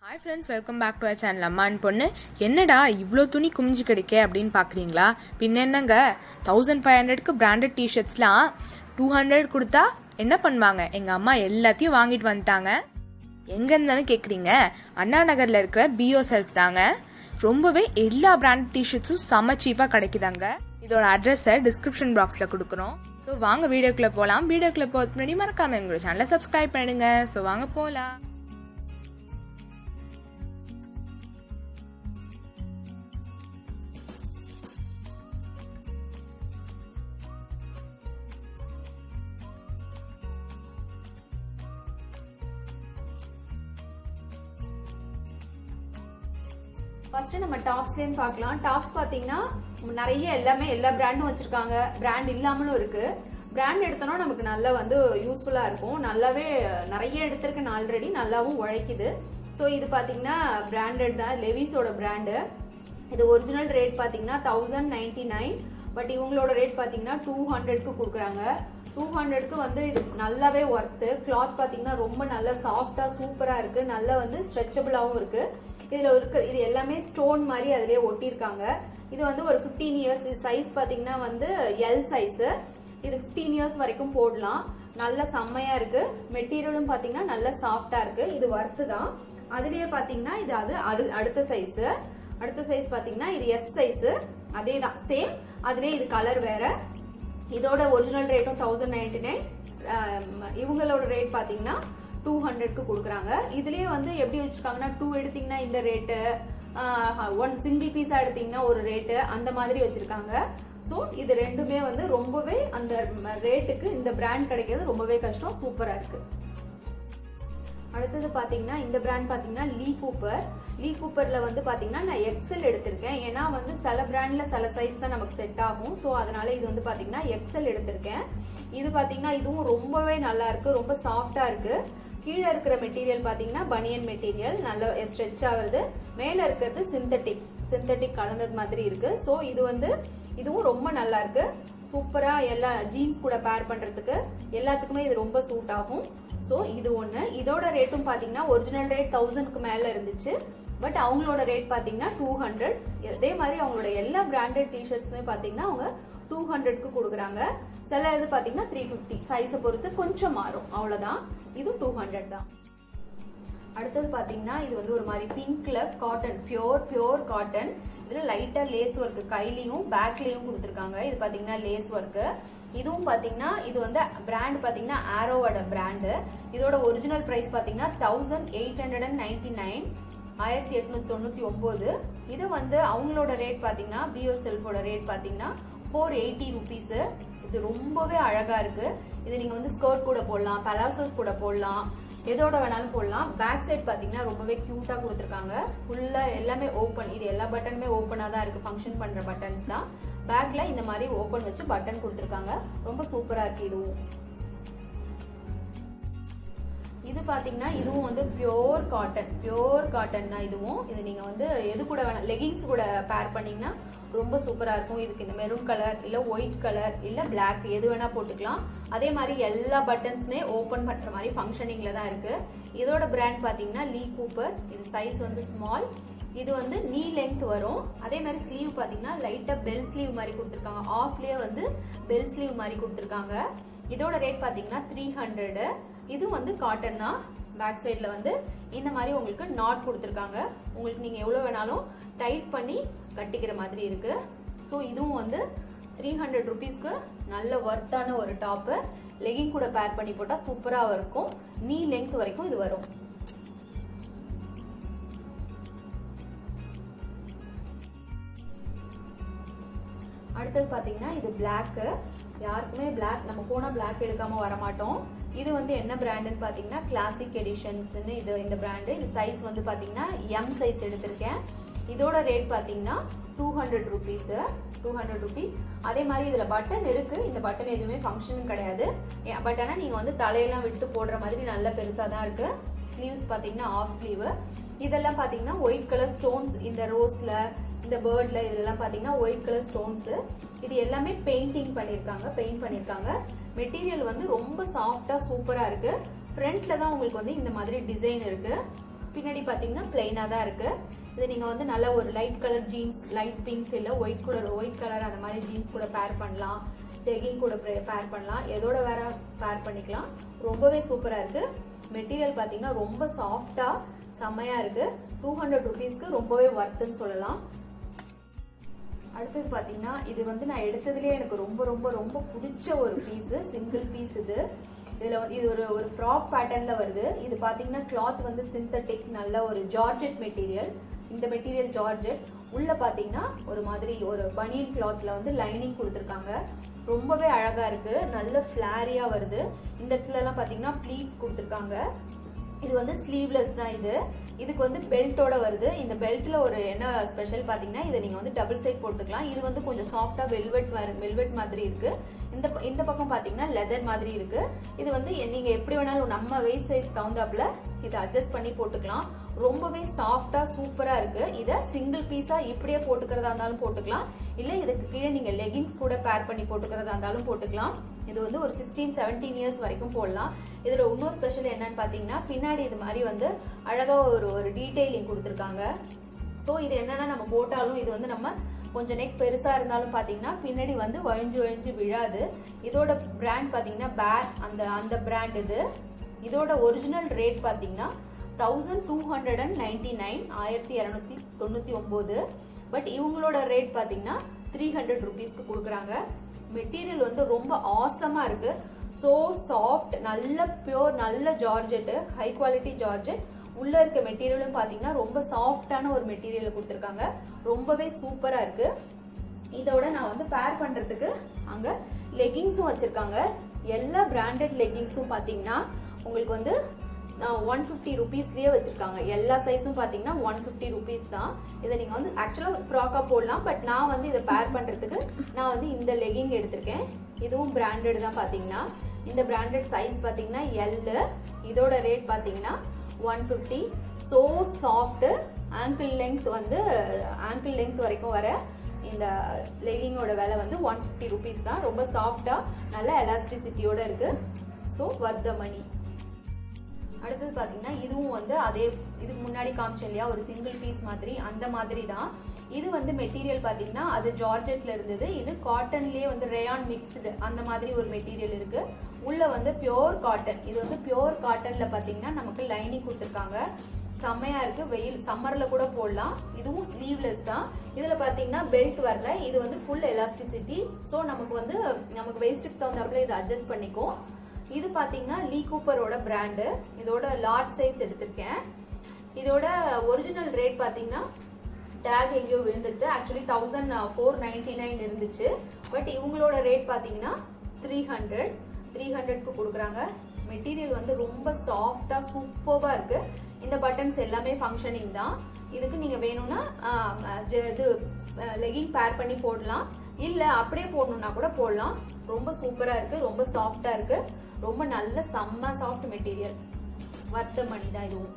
Hi friends, welcome back to our channel. அம்மான் பொண்ணு. என்னடா இவ்வளோ துணி குமிஞ்சு கிடைக்கே அப்படின்னு பார்க்குறீங்களா? பின்ன என்னங்க, 1500க்கு பிராண்டட் டிஷர்ட்ஸ்லாம் 200 கொடுத்தா என்ன பண்ணுவாங்க? எங்கள் அம்மா எல்லாத்தையும் வாங்கிட்டு வந்துட்டாங்க. எங்கே இருந்தாலும் கேட்குறீங்க, அண்ணா நகரில் இருக்கிற பிஓ செல்ஃப் தாங்க. ரொம்பவே எல்லா பிராண்டட் டிஷர்ட்ஸும் செம்ம சீப்பாக கிடைக்குதாங்க. இதோட அட்ரஸை டிஸ்கிரிப்ஷன் பாக்ஸில் கொடுக்குறோம். ஸோ வாங்க வீடியோக்குள்ளே போகலாம். வீடியோக்குள்ளே போகிறது முன்னாடி மறக்காம எங்களோட சேனலை சப்ஸ்கிரைப் பண்ணிடுங்க. ஸோ வாங்க போகலாம். ஃபர்ஸ்ட் நம்ம டாப்ஸ்லேருந்து பார்க்கலாம். டாப்ஸ் பார்த்தீங்கன்னா நிறைய எல்லா பிராண்டும் வச்சிருக்காங்க, பிராண்ட் இல்லாமலும் இருக்கு. பிராண்ட் எடுத்தோம்னா நமக்கு நல்லா யூஸ்ஃபுல்லா இருக்கும். நல்லாவே நிறைய எடுத்திருக்கேன் ஆல்ரெடி, நல்லாவும் உழைக்குது. ஸோ இது பார்த்தீங்கன்னா பிராண்டட் தான், லெவிஸோட பிராண்டு. இது ஒரிஜினல் ரேட் பார்த்தீங்கன்னா 1099, பட் இவங்களோட ரேட் பார்த்தீங்கன்னா 200க்கு கொடுக்குறாங்க. 200க்கு இது நல்லாவே ஒர்த்து. கிளாத் பார்த்தீங்கன்னா ரொம்ப நல்லா சாஃப்டா சூப்பரா இருக்கு, நல்லா ஸ்ட்ரெச்சபிளாவும் இருக்கு. இதுல இருக்க இது எல்லாமே ஸ்டோன் மாதிரி அதுலயே ஒட்டியிருக்காங்க. இது ஒரு 15 இயர்ஸ் சைஸ் பாத்தீங்கன்னா எல் சைஸ். இது 15 இயர்ஸ் வரைக்கும் போடலாம். நல்ல செம்மையா இருக்கு. மெட்டீரியலும் பாத்தீங்கன்னா நல்ல சாஃப்டா இருக்கு. இது ஒர்த்து தான். அதுலயே பாத்தீங்கன்னா இது அடுத்த சைஸ் பாத்தீங்கன்னா இது எஸ் சைஸ். அதே தான் சேம். அதுலயே இது கலர் வேற. இதோட ஒரிஜினல் ரேட்டும் 1099. இவங்களோட ரேட் பாத்தீங்கன்னா 200க்கு கொடுக்குறாங்க. இதுலயே எப்படி வச்சிருக்காங்கன்னா 2 எடுத்தீங்கன்னா இந்த ரேட்டு, 1 சிங்கிள் பீஸா எடுத்தீங்கன்னா ஒரு ரேட்டு, அந்த மாதிரி வச்சிருக்காங்க. ஸோ இது ரெண்டுமே ரொம்பவே அந்த ரேட்டுக்கு இந்த பிராண்ட் கிடைக்கிறது ரொம்பவே கஷ்டம். சூப்பரா இருக்கு. அடுத்தது பாத்தீங்கன்னா இந்த பிராண்ட் பாத்தீங்கன்னா லீ கூப்பர்ல பாத்தீங்கன்னா நான் எக்ஸல் எடுத்திருக்கேன். ஏன்னா சில பிராண்ட்ல சில சைஸ் தான் நமக்கு செட் ஆகும். ஸோ அதனால இது பாத்தீங்கன்னா எக்ஸல் எடுத்திருக்கேன். இது பாத்தீங்கன்னா இதுவும் ரொம்பவே நல்லா இருக்கு, ரொம்ப சாஃப்டா இருக்கு. கீழே இருக்கிற மெட்டீரியல் பாத்தீங்கன்னா பனியன் மெட்டீரியல், நல்ல ஸ்ட்ரெச் ஆகுறது. மேல இருக்கிறது சிந்தட்டிக் கலந்தது மாதிரி இருக்கு. ஸோ இதுவும் ரொம்ப நல்லா இருக்கு. சூப்பரா எல்லா ஜீன்ஸ் கூட பேர் பண்றதுக்கு எல்லாத்துக்குமே இது ரொம்ப சூட் ஆகும். ஸோ இது ஒண்ணு. இதோட ரேட்டும் பாத்தீங்கன்னா ஒரிஜினல் ரேட் 1000க்கு மேல இருந்துச்சு, பட் அவங்களோட ரேட் பாத்தீங்கன்னா 200. அதே மாதிரி அவங்களோட எல்லா பிராண்டட் டிஷர்ட்ஸுமே பாத்தீங்கன்னா அவங்க 200க்கு கொடுக்குறாங்க. சில இது பாத்தீங்கன்னா 350, சைஸை பொறுத்து கொஞ்சம் மாறும், அவ்வளவுதான். இது 200 தான். அடுத்தது பாத்தீங்கன்னா இது ஒரு மாதிரி பிங்க்ல காட்டன், பியோர் காட்டன். இதுல லைட்டா லேஸ் ஒர்க் கைலியும் பேக்லயும் கொடுத்துருக்காங்க. இது பாத்தீங்கன்னா லேஸ் ஒர்க். இதுவும் பாத்தீங்கன்னா இது பிராண்ட் பாத்தீங்கன்னா ஆரோவோட பிராண்டு. இதோட ஒரிஜினல் பிரைஸ் பாத்தீங்கன்னா 1899, 1899. இது அவங்களோட ரேட் பாத்தீங்கன்னா பிஓ செல்ஃபோட ரேட் பாத்தீங்கன்னா 480 rupees. இது ரொம்பவே அழகா இருக்கு. இது நீங்க ஸ்கர்ட் கூட போடலாம், பலாசோஸ் கூட போடலாம், எதோட வேணாலும் போடலாம். பேக் சைட் பாத்தீங்கன்னா ரொம்பவே கியூட்டா கொடுத்துருக்காங்க. ஃபுல்லா எல்லாமே ஓப்பன். இது எல்லா பட்டனுமே ஓப்பனா தான் இருக்கு, ஃபங்க்ஷன் பண்ற பட்டன்ஸ் தான். பேக்ல இந்த மாதிரி ஓப்பன் வச்சு பட்டன் கொடுத்துருக்காங்க. ரொம்ப சூப்பரா இருக்கு. இது பாத்தீங்கன்னா இதுவும் பியோர் காட்டன் தான். இதுவும் இது நீங்க எது கூட வேணா, லெகிங்ஸ் கூட பேர் பண்ணீங்கன்னா ரொம்ப சூப்பரா இருக்கும். இதுக்கு இந்த மெரூன் கலர் இல்ல ஒயிட் கலர் இல்ல பிளாக் எது வேணா போட்டுக்கலாம். அதே மாதிரி எல்லா பட்டன்ஸுமே ஓபன் பண்ற மாதிரி ஃபங்க்ஷனிங்ல தான் இருக்கு. இதோட பிராண்ட் பாத்தீங்கன்னா லீ கூப்பர். இது சைஸ் ஸ்மால். இது நீ லெங்த் வரும். அதே மாதிரி ஸ்லீவ் பாத்தீங்கன்னா லைட்டா பெல் ஸ்லீவ் மாதிரி கொடுத்துருக்காங்க. ஆஃப்லயே பெல் ஸ்லீவ் மாதிரி கொடுத்துருக்காங்க. இதோட ரேட் பாத்தீங்கன்னா 300. இது காட்டன் தான். பேக் சைட்ல இந்த மாதிரி உங்களுக்கு நாட் கொடுத்துருக்காங்க. உங்களுக்கு நீங்க எவ்வளவு வேணாலும் டைட் பண்ணி கட்டிக்கிற மாதிரி இருக்கு. ஸோ இதுவும் 300 rupeesக்கு நல்ல ஒர்த்தான ஒரு டாப்பு. லெகிங் கூட பேர் பண்ணி போட்டா சூப்பரா இருக்கும். நீ லெங்த் வரைக்கும் இது வரும். அடுத்தது பாத்தீங்கன்னா இது பிளாக். யாருக்குமே பிளாக், நம்ம போனா பிளாக் எடுக்காம வர மாட்டோம். இது என்ன பிராண்டுன்னு பாத்தீங்கன்னா கிளாசிக் எடிஷன்ஸ்னு இந்த பிராண்டு. இது சைஸ் பாத்தீங்கன்னா எம் சைஸ் எடுத்திருக்கேன். இதோட ரேட் பாத்தீங்கன்னா 200 rupees. அதே மாதிரி இதுல பட்டன் இருக்கு. இந்த பட்டன் எதுவுமே ஃபங்க்ஷன் கிடையாது. பட் ஆனா நீங்க தலையெல்லாம் விட்டு போடுற மாதிரி நல்ல பெருசா தான் இருக்கு. ஸ்லீவ்ஸ் பாத்தீங்கன்னா ஆஃப் ஸ்லீவ். இதெல்லாம் பாத்தீங்கன்னா ஒயிட் கலர் ஸ்டோன்ஸ். இந்த ரோஸ்ல, இந்த பேர்ட்ல இதெல்லாம் பாத்தீங்கன்னா ஒயிட் கலர் ஸ்டோன்ஸ். இது எல்லாமே பெயிண்ட் பண்ணிருக்காங்க. மெட்டீரியல் ரொம்ப சாஃப்டா சூப்பரா இருக்கு. ஃப்ரண்ட்ல தான் உங்களுக்கு இந்த மாதிரி டிசைன் இருக்கு. பின்னாடி பார்த்தீங்கன்னா பிளெயினாக தான் இருக்கு. இது நீங்கள் வந்து நல்ல ஒரு light colour jeans, light pink இல்லை ஒயிட் கலர் அந்த மாதிரி ஜீன்ஸ் கூட பேர் பண்ணலாம், ஜெகிங் கூட பேர் பண்ணலாம், எதோட வேற பேர் பண்ணிக்கலாம். ரொம்பவே சூப்பராக இருக்கு. மெட்டீரியல் பார்த்தீங்கன்னா ரொம்ப சாஃப்டா செம்மையா இருக்கு. 200 ருபீஸ்க்கு ரொம்பவே ஒர்த்துன்னு சொல்லலாம். அடுத்தது பார்த்தீங்கன்னா இது வந்து நான் எடுத்ததுலேயே எனக்கு ரொம்ப ரொம்ப ரொம்ப பிடிச்ச ஒரு பீஸு, சிங்கிள் பீஸ். இது ஒரு ஃப்ராக் பேட்டர்ன்ல வருது. இது பார்த்தீங்கன்னா கிளாத் வந்து சிந்தட்டிக், நல்ல ஒரு ஜார்ஜெட் மெட்டீரியல். இந்த மெட்டீரியல் ஜார்ஜெட். உள்ள பார்த்தீங்கன்னா ஒரு மாதிரி ஒரு பனியன் கிளாத்ல வந்து லைனிங் கொடுத்துருக்காங்க. ரொம்பவே அழகா இருக்கு. நல்ல ஃபிளாரியா வருது. இந்த இடத்துல எல்லாம் பார்த்தீங்கன்னா ப்ளீட்ஸ் கொடுத்துருக்காங்க. இது வந்து ஸ்லீவ்லெஸ் தான். இதுக்கு வந்து பெல்ட்டோட வருது. இந்த பெல்ட்ல ஒரு என்ன ஸ்பெஷல் பாத்தீங்கன்னா இதை நீங்க வந்து டபுள் சைட் போட்டுக்கலாம். இது வந்து கொஞ்சம் சாஃப்டா வெல்வெட் மாதிரி இருக்கு. இந்த பக்கம் பாத்தீங்கன்னா லெதர் மாதிரி இருக்கு. இது வந்து நீங்க எப்படி வேணாலும் நம்ம வெயிட் சைஸ் தகுந்தாப்புல இதை அட்ஜஸ்ட் பண்ணி போட்டுக்கலாம். ரொம்பவே சாஃப்டா சூப்பரா இருக்கு. இதை சிங்கிள் பீஸா இப்படியே போட்டுக்கிறதா இருந்தாலும் போட்டுக்கலாம், இல்ல இதுக்கு கீழே நீங்க லெகிங்ஸ் கூட பேர் பண்ணி போட்டுக்கிறதா இருந்தாலும் போட்டுக்கலாம். இது வந்து ஒரு 16-17 இயர்ஸ் வரைக்கும் போடலாம். இதுல இன்னொரு ஸ்பெஷல் என்னன்னு பாத்தீங்கன்னா பின்னாடி இது மாதிரி வந்து அழகா ஒரு டீடைலிங் கொடுத்துருக்காங்க. ஸோ இது என்னன்னா நம்ம போட்டாலும் இது வந்து நம்ம கொஞ்சம் நெக் பெருசா இருந்தாலும் பாத்தீங்கன்னா பின்னாடி வந்து வழிஞ்சு விழாது. இதோட பிராண்ட் பாத்தீங்கன்னா பேர் அந்த பிராண்ட். இதோட ஒரிஜினல் ரேட் பாத்தீங்கன்னா 1299, 1299. பட் இவங்களோட ரேட் பாத்தீங்கன்னா 300 ருபீஸ்க்கு கொடுக்குறாங்க. மெட்டீரியல் வந்து ரொம்ப ஆசமா இருக்கு. சோ சாஃப்ட், நல்ல பியூர், நல்ல ஜார்ஜெட், ஹை குவாலிட்டி ஜார்ஜெட். உள்ள இருக்க மெட்டீரியலும் பாத்தீங்கன்னா ரொம்ப சாஃப்டான ஒரு மெட்டீரியல் கொடுத்துருக்காங்க. ரொம்பவே சூப்பரா இருக்கு. இதோட நான் வந்து பேர் பண்றதுக்கு அங்க லெகிங்ஸும் வச்சிருக்காங்க. எல்லா பிராண்டட் லெகிங்ஸும் பாத்தீங்கன்னா உங்களுக்கு வந்து 150 ருபீஸ்லயே வச்சிருக்காங்க. எல்லா சைஸும் பாத்தீங்கன்னா 150 ருபீஸ் தான். இதை நீங்க வந்து ஆக்சுவலா ஃப்ராக்கா போடலாம். பட் நான் வந்து இதை பேர் பண்றதுக்கு நான் வந்து இந்த லெகிங் எடுத்திருக்கேன். இதுவும் பிராண்டட் தான். பாத்தீங்கன்னா இந்த பிராண்டட் சைஸ் பாத்தீங்கன்னா எல். இதோட ரேட் பாத்தீங்கன்னா 150. So soft. ஆங்கிள் லெங்த் வரைக்கும் வர இந்த லெகிங்கோட விலை வந்து 150 ருபீஸ் தான். ரொம்ப சாஃப்டா நல்ல எலாஸ்டிசிட்டியோட இருக்கு. ஸோ வர்த் த மணி. அடுத்தது பாத்தீங்கன்னா இதுவும் வந்து அதே இதுக்கு முன்னாடி காமிச்சேன் இல்லையா ஒரு சிங்கிள் பீஸ் மாதிரி, அந்த மாதிரி தான். இது வந்து மெட்டீரியல் பாத்தீங்கன்னா அது ஜார்ஜெட்ல இருந்தது. இது காட்டன்லயே வந்து ரேயான் மிக்ஸ்டு அந்த மாதிரி ஒரு மெட்டீரியல் இருக்கு. உள்ள வந்து பியோர் காட்டன். இது வந்து பியோர் காட்டன்ல பாத்தீங்கன்னா நமக்கு லைனிங் கொடுத்துருக்காங்க. செம்மையா இருக்கு. வெயில் சம்மர்ல கூட போடலாம். இதுவும் ஸ்லீவ்லெஸ் தான். இதுல பாத்தீங்கன்னா பெல்ட் வரல. இது வந்து ஃபுல் எலாஸ்டிசிட்டி. ஸோ நமக்கு வெயிஸ்டுக்கு தகுந்தாப்புல இதை அட்ஜஸ்ட் பண்ணிக்கும். இது பாத்தீங்கன்னா லீ கூப்பரோட பிராண்டு. இதோட லார்ஜ் சைஸ் எடுத்திருக்கேன். இதோட ஒரிஜினல் ரேட் பாத்தீங்கன்னா டேக் எங்கேயோ விழுந்துட்டு ஆக்சுவலி 1499 இருந்துச்சு. பட் இவங்களோட ரேட் பாத்தீங்கன்னா 300க்கு கொடுக்குறாங்க. மெட்டீரியல் வந்து ரொம்ப சாஃப்டா சூப்பர்வா இருக்கு. இந்த பட்டன்ஸ் எல்லாமே ஃபங்க்ஷனிங் தான். இதுக்கு நீங்க வேணும்னா இது லெகிங் பேர் பண்ணி போடலாம், இல்ல அப்படியே போடணும்னா கூட போடலாம். ரொம்ப சூப்பரா இருக்கு. ரொம்ப சாஃப்டா இருக்கு. ரொம்ப நல்ல செம்ம சாஃப்ட் மெட்டீரியல். வர்த்த மணி தான் இதுவும்.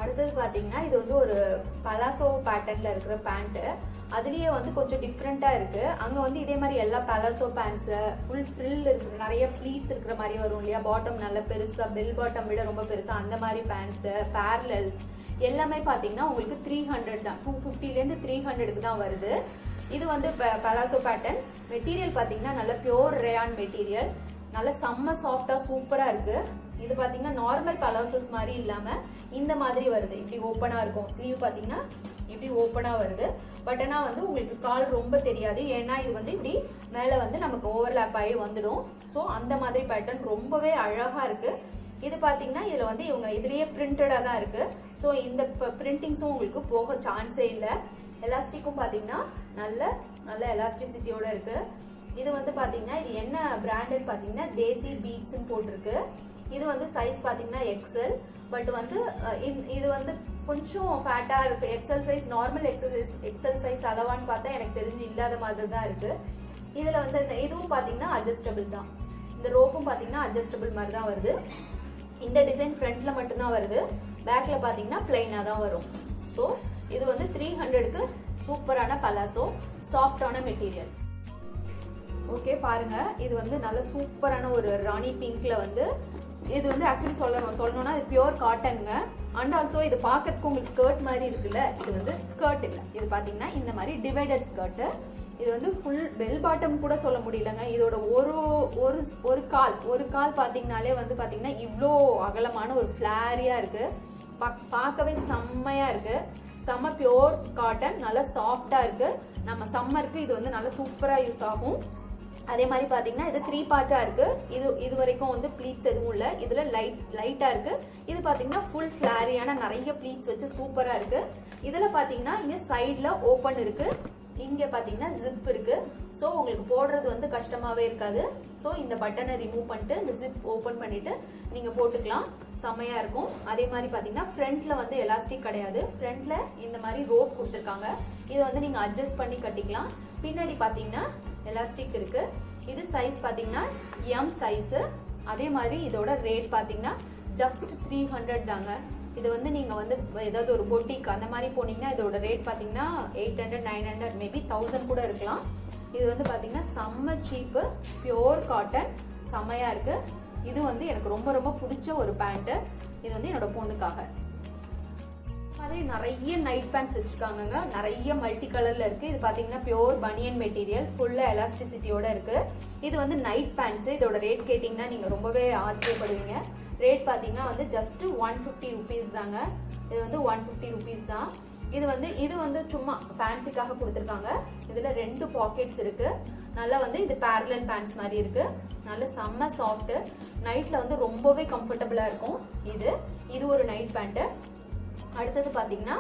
அடுத்தது பாத்தீங்கன்னா இது வந்து ஒரு பலாசோ பேட்டர்ன்ல இருக்கிற பேண்ட். அதுலயே வந்து கொஞ்சம் டிஃப்ரெண்டா இருக்கு. அங்க வந்து இதே மாதிரி எல்லா பலாசோ பேண்ட்ஸ் ஃபுல் ஃப்ரில் இருக்கு, நிறைய ப்ளீட்ஸ் இருக்கிற மாதிரி வரும் இல்லையா, பாட்டம் நல்ல பெருசா, பெல் பாட்டம் விட ரொம்ப பெருசா, அந்த மாதிரி பேண்ட்ஸ், பேரலல்ஸ் எல்லாமே பாத்தீங்கன்னா உங்களுக்கு 300 தான். 250ல இருந்து 300க்கு தான் வருது. இது வந்து பலாசோ பேட்டர்ன். மெட்டீரியல் பாத்தீங்கன்னா நல்ல பியோர் ரேயான் மெட்டீரியல். நல்ல செம்ம சாஃப்டா சூப்பரா இருக்கு. இது பாத்தீங்கன்னா நார்மல் பலாசோஸ் மாதிரி இல்லாம இந்த மாதிரி வருது. இப்படி ஓப்பனா இருக்கும். ஸ்லீவ் பாத்தீங்கன்னா இப்படி ஓப்பனா வருது. பட் ஆனா வந்து உங்களுக்கு கால் ரொம்ப தெரியாது. ஏன்னா இது வந்து இப்படி மேல வந்து நமக்கு ஓவர்லாப் ஆகி வந்துடும். ஸோ அந்த மாதிரி பேட்டர்ன் ரொம்பவே அழகா இருக்கு. இது பாத்தீங்கன்னா இதுல வந்து இவங்க இதுலயே பிரிண்டடா தான் இருக்கு. ஸோ இந்த பிரிண்டிங்ஸும் உங்களுக்கு போக சான்ஸே இல்லை. எலாஸ்டிக்கும் பாத்தீங்கன்னா நல்ல எலாஸ்டிசிட்டியோட இருக்கு. இது வந்து பாத்தீங்கன்னா இது என்ன பிராண்டட் பாத்தீங்கன்னா தேசி பீட்ஸ் போட்டிருக்கு. இது வந்து சைஸ் பாத்தீங்கன்னா எக்ஸல். பட் வந்து இது வந்து கொஞ்சம் ஃபேட்டா இருக்கு. XL size, normal XL size அளவான்னு பார்த்தா எனக்கு தெரிஞ்சு இல்லாத மாதிரி தான் இருக்கு. இதுல வந்து இதுவும் பாத்தீங்கன்னா அட்ஜஸ்டபிள் தான். இந்த ரோப்பும் பாத்தீங்கன்னா அட்ஜஸ்டபிள் மாதிரி தான் வருது. இந்த டிசைன் ஃப்ரண்ட்ல மட்டும்தான் வருது. பேக்ல பாத்தீங்கன்னா பிளைனா தான் வரும். ஸோ இது வந்து 300க்கு சூப்பரான பலாசோ, சாஃப்டான மெட்டீரியல். ஓகே பாருங்க, இது வந்து நல்ல சூப்பரான ஒரு ராணி பிங்க்ல வந்து இது வந்து ஆக்சுவலி சொல்லணும்னா இது பியோர் காட்டனுங்க. அண்ட் ஆல்சோ இது பார்க்கறதுக்கு உங்களுக்கு ஸ்கர்ட் மாதிரி இருக்குல்ல, இது வந்து ஸ்கர்ட் இல்லை, இது பார்த்தீங்கன்னா இந்த மாதிரி டிவைடட் ஸ்கர்ட்டு. இது வந்து ஃபுல் பெல் பாட்டம் கூட சொல்ல முடியலங்க. இதோட ஒரு கால் பார்த்தீங்கனாலே வந்து பார்த்தீங்கன்னா இவ்வளோ அகலமான ஒரு ஃப்ளாரியாக இருக்கு. பார்க்கவே செம்மையா இருக்கு. செம்ம பியோர் காட்டன், நல்லா சாஃப்டா இருக்கு. நம்ம சம்மருக்கு இது வந்து நல்லா சூப்பரா யூஸ் ஆகும். அதே மாதிரி பாத்தீங்கன்னா இது 3 பார்ட்டா இருக்கு. இது வரைக்கும் வந்து ப்ளீட்ஸ் எதுவும் இல்ல. இதுல லைட்டா இருக்கு. இது பாத்தீங்கன்னா ஃபுல் ஃபிளாரியான நிறைய ப்ளீட்ஸ் வச்சு சூப்பரா இருக்கு. இதுல பாத்தீங்கன்னா இங்க சைடுல ஓபன் இருக்கு, இங்க பாத்தீங்கன்னா ஜிப் இருக்கு. ஸோ உங்களுக்கு போடுறது வந்து கஷ்டமாவே இருக்காது. ஸோ இந்த பட்டனை ரிமூவ் பண்ணிட்டு இந்த ஜிப் ஓபன் பண்ணிட்டு நீங்க போட்டுக்கலாம், செம்மையா இருக்கும். அதே மாதிரி பாத்தீங்கன்னா ஃப்ரண்ட்ல வந்து எலாஸ்டிக் கிடையாது. ஃப்ரண்ட்ல இந்த மாதிரி ரோப் கொடுத்துருக்காங்க. இது வந்து நீங்க அட்ஜஸ்ட் பண்ணி கட்டிக்கலாம். பின்னாடி பாத்தீங்கன்னா எலாஸ்டிக் இருக்கு. இது சைஸ் பாத்தீங்கன்னா எம் சைஸ். அதே மாதிரி இதோட ரேட் பாத்தீங்கன்னா ஜஸ்ட் 300 தாங்க. இது வந்து நீங்க வந்து ஏதாவது ஒரு பொட்டிக் அந்த மாதிரி போனீங்கன்னா இதோட ரேட் பாத்தீங்கன்னா 800 900 மேபி 1000 கூட இருக்கலாம். இது வந்து பாத்தீங்கன்னா செம்ம சீப்பு, பியோர் காட்டன், செம்மையா இருக்கு. இது வந்து எனக்கு ரொம்ப ரொம்ப பிடிச்ச ஒரு பேண்ட். இது வந்து என்னோட பொண்ணுக்காக. மாதிரி நிறைய நைட் பேண்ட்ஸ் வச்சிருக்காங்க, நிறைய மல்டி கலர்ல இருக்கு. இது பாத்தீங்கன்னா பியோர் பனியன் மெட்டீரியல், ஃபுல்லா எலாஸ்டிசிட்டியோட இருக்கு. இது வந்து நைட் பேண்ட்ஸ். இதோட ரேட் கேட்டீங்கன்னா நீங்க ரொம்பவே ஆச்சரியப்படுவீங்க. ரேட் பாத்தீங்கன்னா வந்து ஜஸ்ட் 150 ருபீஸ் தாங்க. இது வந்து 150 ருபீஸ் தான். இது வந்து சும்மா ஃபேன்சிக்காக கொடுத்துருக்காங்க. இதுல 2 பாக்கெட்ஸ் இருக்கு. நல்லா வந்து இது பேரலல் பேண்ட்ஸ் மாதிரி இருக்கு. நல்ல செம்ம சாஃப்ட், நைட்ல வந்து ரொம்பவே கம்ஃபர்டபுளா இருக்கும். இது ஒரு நைட் பேண்ட். அடுத்தது பாத்தீங்கன்னா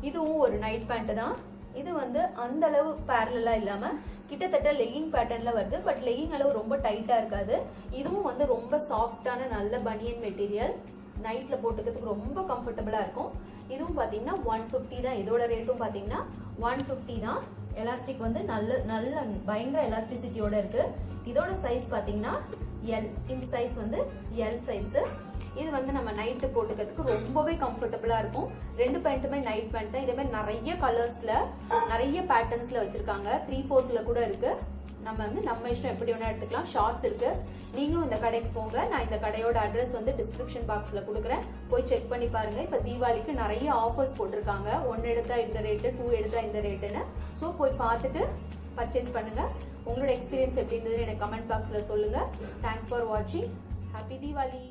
இதுவும் ஒரு நைட் பேண்ட் தான். இது வந்து அந்த அளவு பேரலா இல்லாம கிட்டத்தட்ட லெகிங் பேட்டர்ன்ல வருது. பட் லெகிங் அளவு ரொம்ப டைட்டா இருக்காது. இதுவும் வந்து ரொம்ப சாஃப்டான நல்ல பனியன் மெட்டீரியல், நைட்ல போட்டுக்கிறதுக்கு ரொம்ப கம்ஃபர்டபுளா இருக்கும். இதுவும் பாத்தீங்கன்னா 150 தான். இதோட ரேட்டும் பாத்தீங்கன்னா 150 தான். எலாஸ்டிக் வந்து நல்ல பயங்கர எலாஸ்டிசிட்டியோட இருக்கு. இதோட சைஸ் பாத்தீங்கன்னா எல். இந்த சைஸ் வந்து எல் சைஸ். இது வந்து நம்ம நைட்டு போட்டுக்கிறதுக்கு ரொம்பவே கம்ஃபர்டபுளா இருக்கும். 2 பேண்ட்டுமே நைட் பேண்ட் தான். இதே மாதிரி நிறைய கலர்ஸ்ல நிறைய பேட்டர்ன்ஸ்ல வச்சிருக்காங்க. 3/4 கூட இருக்கு. நம்ம இஷ்டம் எப்படி வேணா எடுத்துக்கலாம். ஷார்ட்ஸ் இருக்கு. நீங்களும் இந்த கடைக்கு போங்க. நான் இந்த கடையோட அட்ரஸ் வந்து டிஸ்கிரிப்ஷன் பாக்ஸ்ல கொடுக்குறேன், போய் செக் பண்ணி பாருங்க. இப்ப தீபாவளிக்கு நிறைய ஆஃபர்ஸ் போட்டிருக்காங்க. 1 எடுத்தா இந்த ரேட்டு, 2 எடுத்தா இந்த ரேட்டுன்னு. ஸோ போய் பார்த்துட்டு பர்ச்சேஸ் பண்ணுங்க. உங்களோட எக்ஸ்பீரியன்ஸ் எப்படி இருந்ததுன்னு எனக்கு கமெண்ட் பாக்ஸ்ல சொல்லுங்க. தேங்க்ஸ் ஃபார் வாட்சிங். ஹாப்பி தீபாவளி.